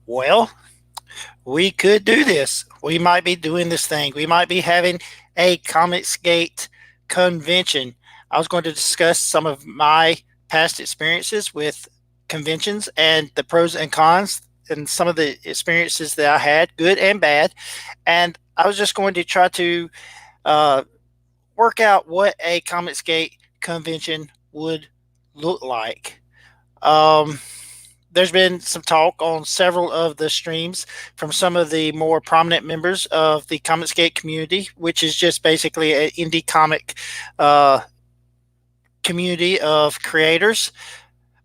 Well, we could do this. We might be doing this thing. We might be having a Comicsgate convention. I was going to discuss some of my past experiences with conventions and the pros and cons and some of the experiences that I had, good and bad. And I was just going to try to uh, work out what a Comicsgate convention would look like. Um, there's been some talk on several of the streams from some of the more prominent members of the Comicsgate community, which is just basically an indie comic uh, community of creators.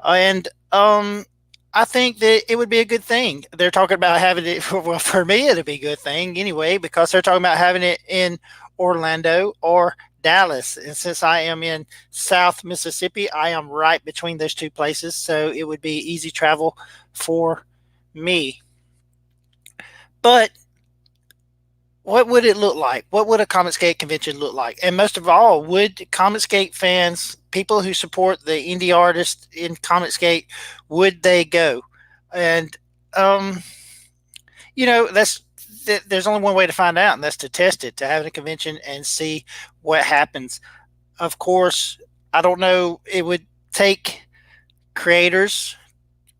And I think that it would be a good thing. They're talking about having it. Well, for me, it'd be a good thing anyway because they're talking about having it in Orlando or Dallas. And since I am in South Mississippi, I am right between those two places, so it would be easy travel for me. But what would it look like? What would a Comicsgate convention look like? And most of all, would Comicsgate fans, people who support the indie artists in Comicsgate, would they go? And um, that's there's only one way to find out, and that's to test it, to have a convention and see what happens. Of course, I don't know. It would take creators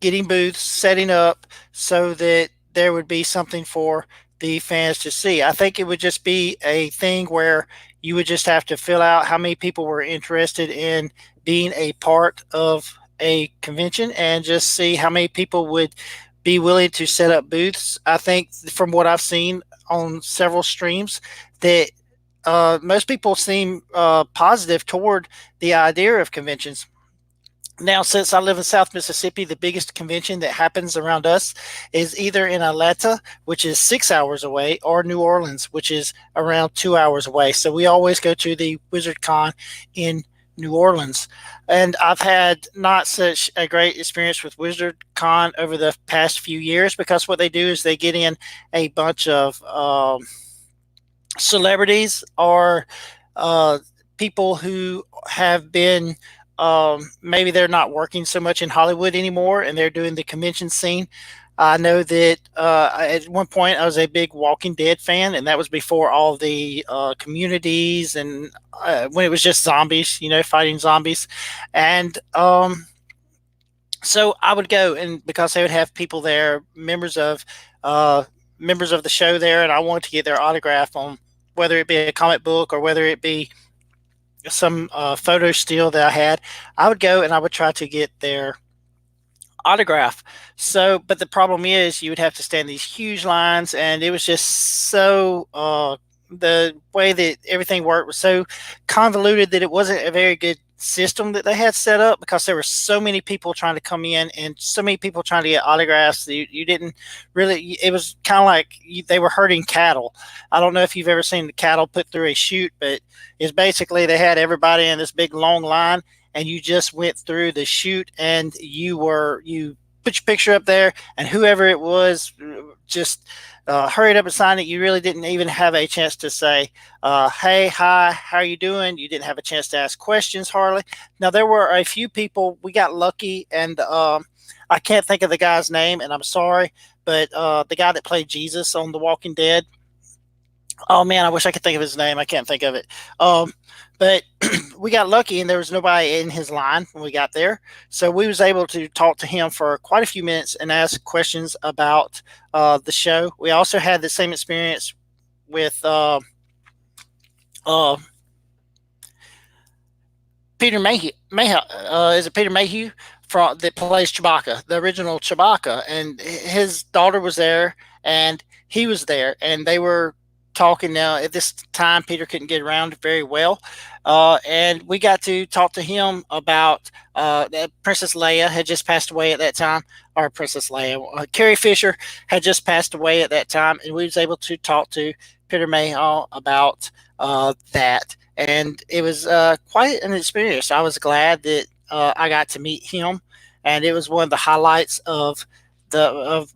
getting booths, setting up so that there would be something for the fans to see. I think it would just be a thing where you would just have to fill out how many people were interested in being a part of a convention and just see how many people would be willing to set up booths. I think from what I've seen on several streams that most people seem positive toward the idea of conventions. Now, since I live in South Mississippi, the biggest convention that happens around us is either in Atlanta, which is 6 hours away, or New Orleans, which is around 2 hours away. So we always go to the Wizard Con in New Orleans. And I've had not such a great experience with Wizard Con over the past few years because what they do is they get in a bunch of celebrities or uh, people who have been maybe they're not working so much in Hollywood anymore and they're doing the convention scene. I know that at one point I was a big Walking Dead fan, and that was before all the communities and when it was just zombies, fighting zombies. And so I would go, and because they would have people there, uh, members of the show there, and I wanted to get their autograph on whether it be a comic book or whether it be some photo still that I had. I would go and I would try to get their autograph. So, but the problem is you would have to stand these huge lines, and it was just so the way that everything worked was so convoluted that it wasn't a very good system that they had set up because there were so many people trying to come in and so many people trying to get autographs. You didn't really, it was kind of like they were herding cattle. I don't know if you've ever seen the cattle put through a chute, but it's basically they had everybody in this big long line, and you just went through the chute, and you put your picture up there, and whoever it was just hurried up and signed it. You really didn't even have a chance to say, hey, hi, how are you doing? You didn't have a chance to ask questions hardly. Now, there were a few people, we got lucky, and I can't think of the guy's name, and I'm sorry, but the guy that played Jesus on The Walking Dead, oh man, I wish I could think of his name. I can't think of it. But we got lucky, and there was nobody in his line when we got there, so we was able to talk to him for quite a few minutes and ask questions about the show. We also had the same experience with uh, Peter Mayhew. Is it Peter Mayhew from that plays Chewbacca, the original Chewbacca, and his daughter was there, and he was there, and they were talking. Now at this time Peter couldn't get around very well, and we got to talk to him about Princess Leia had just passed away at that time, or Princess Leia, Carrie Fisher had just passed away at that time, and we was able to talk to Peter Mayhaw about that, and it was quite an experience. I was glad that I got to meet him, and it was one of the highlights of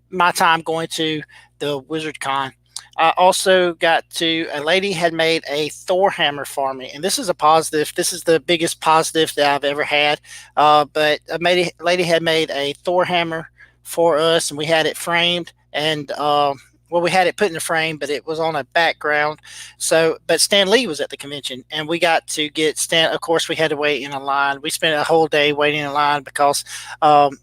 my time going to the Wizard Con. I also got to, a lady had made a Thor hammer for me, and this is a positive. This is the biggest positive that I've ever had. But lady had made a Thor hammer for us, and we had it framed. And well, we had it put in a frame, but it was on a background. So, but Stan Lee was at the convention, and we got to get Stan. Of course, we had to wait in a line. We spent a whole day waiting in line because, um,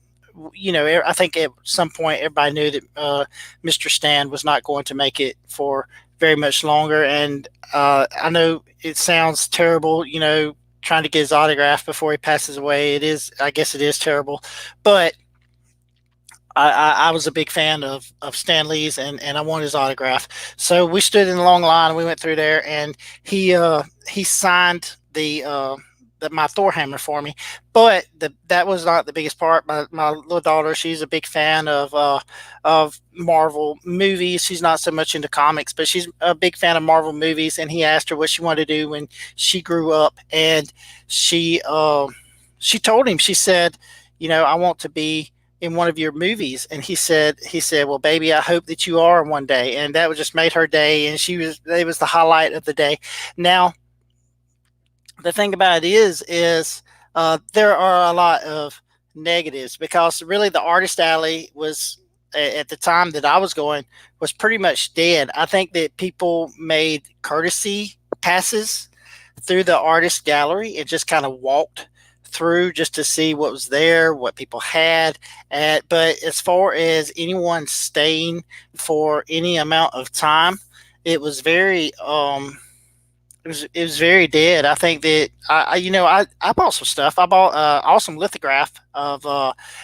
I think at some point everybody knew that Mr. Stan was not going to make it for very much longer. And I know it sounds terrible, trying to get his autograph before he passes away. It is, I guess, it is terrible, but I was a big fan of Stan Lee's, and I wanted his autograph. So we stood in a long line. We went through there, and he signed my Thor hammer for me. But that was not the biggest part. My little daughter, she's a big fan of Marvel movies. She's not so much into comics, but she's a big fan of Marvel movies. And he asked her what she wanted to do when she grew up, and she told him. She said, I want to be in one of your movies. And he said, well, baby, I hope that you are one day. And that was just made her day, and it was the highlight of the day. Now, the thing about it is there are a lot of negatives, because really the artist alley was, at the time that I was going, was pretty much dead. I think that people made courtesy passes through the artist gallery and just kind of walked through just to see what was there, what people had. But as far as anyone staying for any amount of time, it was very it was very dead. I think that I bought some stuff. I bought awesome lithograph of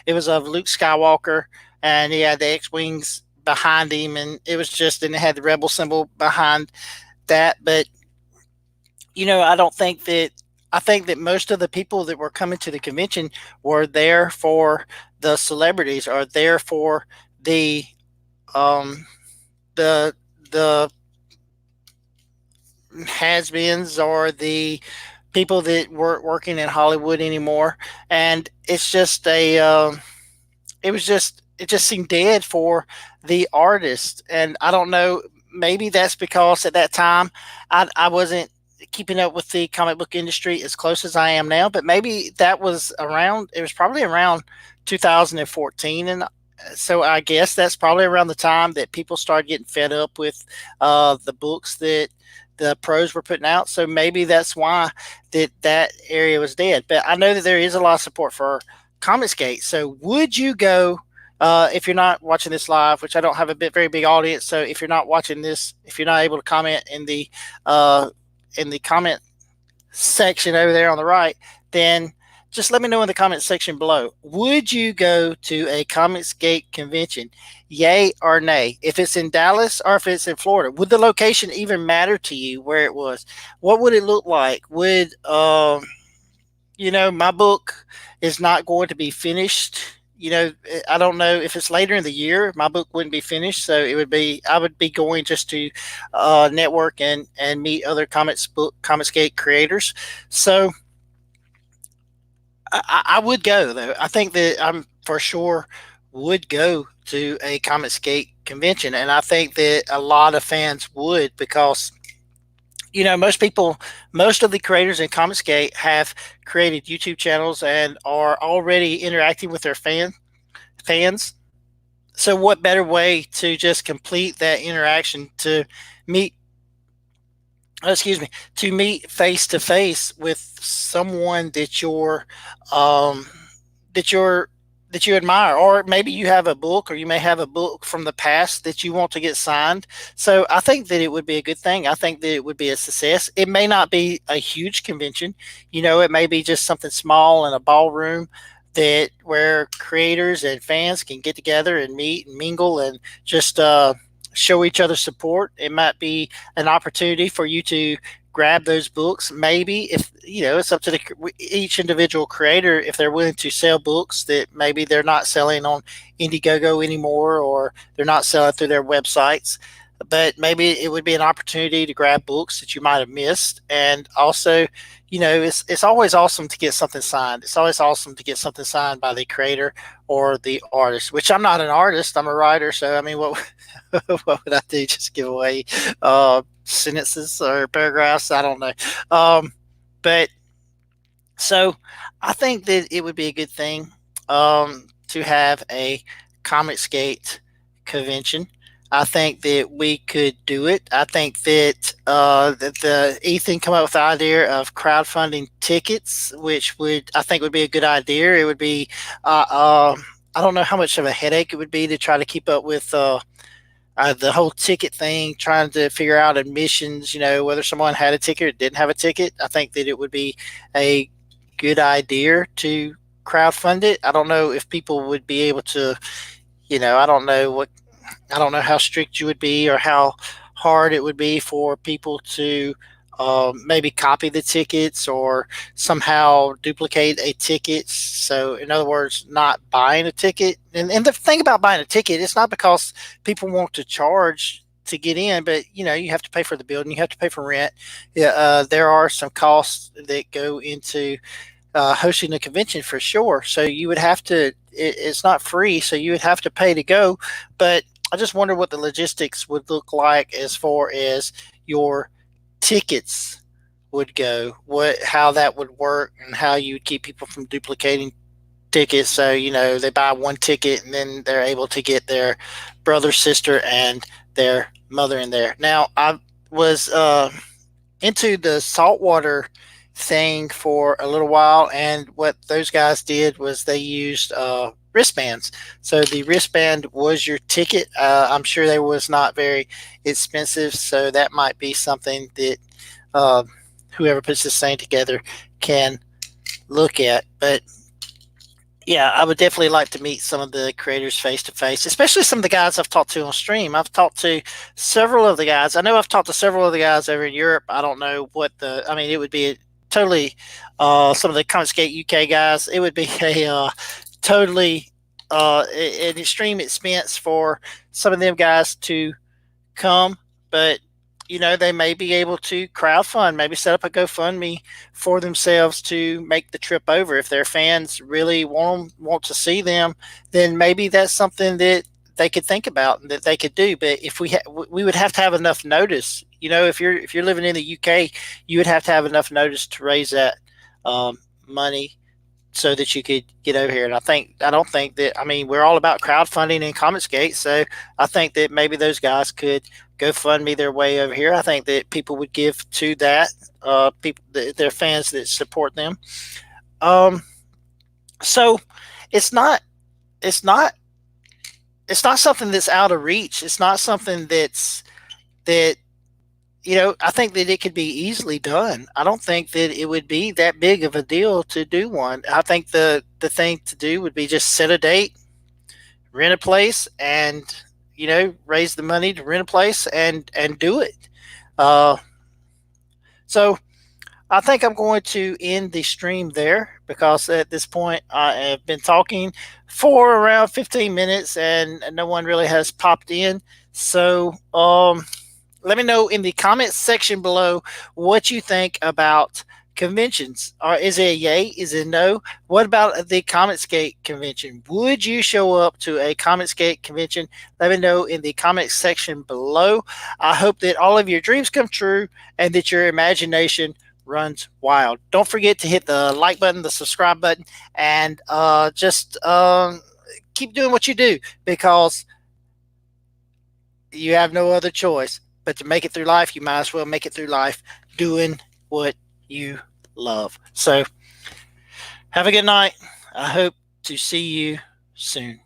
it was of Luke Skywalker, and he had the X wings behind him, and it had the rebel symbol behind that. But I don't think that. I think that most of the people that were coming to the convention were there for the celebrities, or there for the um the the has-beens, or the people that weren't working in Hollywood anymore. And it just seemed dead for the artist. And I don't know, maybe that's because at that time I wasn't keeping up with the comic book industry as close as I am now. But maybe it was probably around 2014. And so I guess that's probably around the time that people started getting fed up with the books that the pros were putting out. So maybe that's why that area was dead. But I know that there is a lot of support for Comicsgate. So would you go, if you're not watching this live, which I don't have very big audience, so if you're not watching this, if you're not able to comment in the comment section over there on the right, then just let me know in the comment section below. Would you go to a Comicsgate convention? Yay or nay? If it's in Dallas or if it's in Florida, would the location even matter to you where it was? What would it look like? My book is not going to be finished. I don't know if it's later in the year, my book wouldn't be finished. So I would be going just to network and meet other Comicsgate creators. So I would go, though. I think that I'm for sure would go to a Comicsgate convention, and I think that a lot of fans would, because most of the creators in Comicsgate have created YouTube channels and are already interacting with their fans. So what better way to just complete that interaction, to meet to meet face to face with someone um, that you're that you admire. Or maybe you have a book, or you may have a book from the past that you want to get signed. So I think that it would be a good thing. I think that it would be a success. It may not be a huge convention. It may be just something small in a ballroom, that where creators and fans can get together and meet and mingle and just show each other support. It might be an opportunity for you to grab those books. Maybe, if it's up to each individual creator, if they're willing to sell books that maybe they're not selling on Indiegogo anymore, or they're not selling through their websites. But maybe it would be an opportunity to grab books that you might have missed. And also, it's always awesome to get something signed. It's always awesome to get something signed by the creator or the artist, which I'm not an artist. I'm a writer. So, I mean, what what would I do? Just give away sentences or paragraphs? I don't know. But so I think that it would be a good thing to have a Comicsgate convention. I think that we could do it. I think that the Ethan come up with the idea of crowdfunding tickets, which would I think would be a good idea. It would be uh, uh, I don't know how much of a headache it would be to try to keep up with the whole ticket thing, trying to figure out admissions, whether someone had a ticket or didn't have a ticket. I think that it would be a good idea to crowdfund it. I don't know if people would be able to, I don't know how strict you would be or how hard it would be for people to maybe copy the tickets or somehow duplicate a ticket. So, in other words, not buying a ticket. And the thing about buying a ticket, it's not because people want to charge to get in, but you have to pay for the building, you have to pay for rent. Yeah, there are some costs that go into hosting a convention for sure. So you would have to. It's not free, so you would have to pay to go. But I just wonder what the logistics would look like as far as your tickets would go. How that would work, and how you would keep people from duplicating tickets. So they buy one ticket and then they're able to get their brother, sister, and their mother in there. Now I was into the saltwater thing for a little while, and what those guys did was they used wristbands. So the wristband was your ticket. I'm sure they was not very expensive, so that might be something that uh, whoever puts this thing together can look at. But yeah, I would definitely like to meet some of the creators face to face, especially some of the guys I've talked to on stream. I've talked to several of the guys. I know I've talked to several of the guys over in Europe. I don't know I mean, it would be totally, some of the Comicsgate UK guys, it would be a totally an extreme expense for some of them guys to come, but they may be able to crowdfund, maybe set up a GoFundMe for themselves to make the trip over. If their fans really want to see them, then maybe that's something that they could think about and that they could do. But if we would have to have enough notice. If you're living in the UK, you would have to have enough notice to raise that money so that you could get over here. And I don't think that, I mean, we're all about crowdfunding and Comicsgate. So I think that maybe those guys could go fund me their way over here. I think that people would give to that, people, their fans that support them. Um, so it's not, it's not, it's not something that's out of reach. It's not something that, I think that it could be easily done. I don't think that it would be that big of a deal to do one. I think the thing to do would be just set a date, rent a place, and raise the money to rent a place and do it. Uh, so I think I'm going to end the stream there because at this point I have been talking for around 15 minutes and no one really has popped in. So let me know in the comments section below what you think about conventions. Or is it a yay? Is it a no? What about the Comicsgate convention? Would you show up to a Comicsgate convention? Let me know in the comments section below. I hope that all of your dreams come true and that your imagination runs wild. Don't forget to hit the like button, the subscribe button, and just keep doing what you do because you have no other choice. But to make it through life, you might as well make it through life doing what you love. So have a good night. I hope to see you soon.